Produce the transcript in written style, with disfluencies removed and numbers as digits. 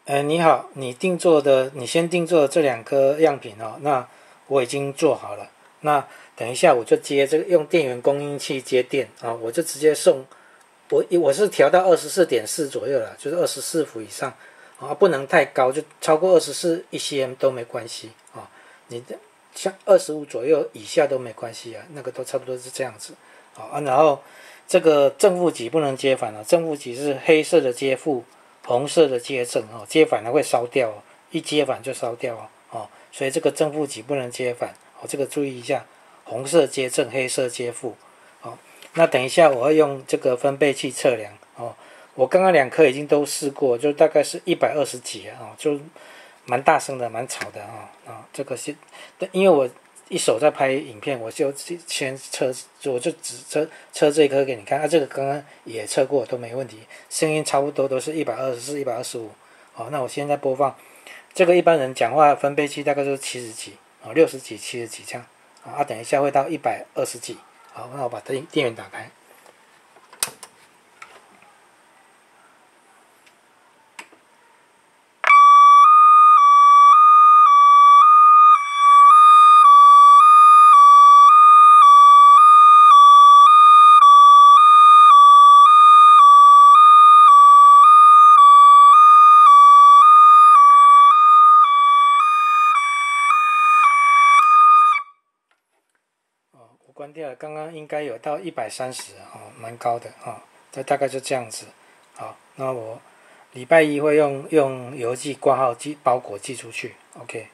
你好，你先定做的这2颗样品哦，那我已经做好了。那等一下我就接这个用电源供应器接电啊，我就直接送。我是调到24.4左右了，就是24伏以上啊，不能太高，就超过24 1cm 都没关系啊。你的像25左右以下都没关系啊，那个都差不多是这样子啊。然后这个正负极不能接反了，正负极是黑色的接负，红色的接正哦，接反了会烧掉哦，一接反就烧掉哦，所以这个正负极不能接反哦，这个注意一下，红色接正，黑色接负哦。那等一下我会用这个分贝器测量哦，我刚刚2颗已经都试过，就大概是120几啊，就蛮大声的，蛮吵的这个是，因为我一手在拍影片，我就先测，我就只测这一颗给你看啊。这个刚刚也测过都没问题，声音差不多都是124、125。好，那我现在播放这个一般人讲话分贝器大概就是70几啊，60几、70几这样啊。等一下会到120几。好，那我把电源打开。我关掉了，刚刚应该有到130哦，蛮高的啊。这大概就这样子。好，那我礼拜一会用邮寄挂号包裹寄出去。OK。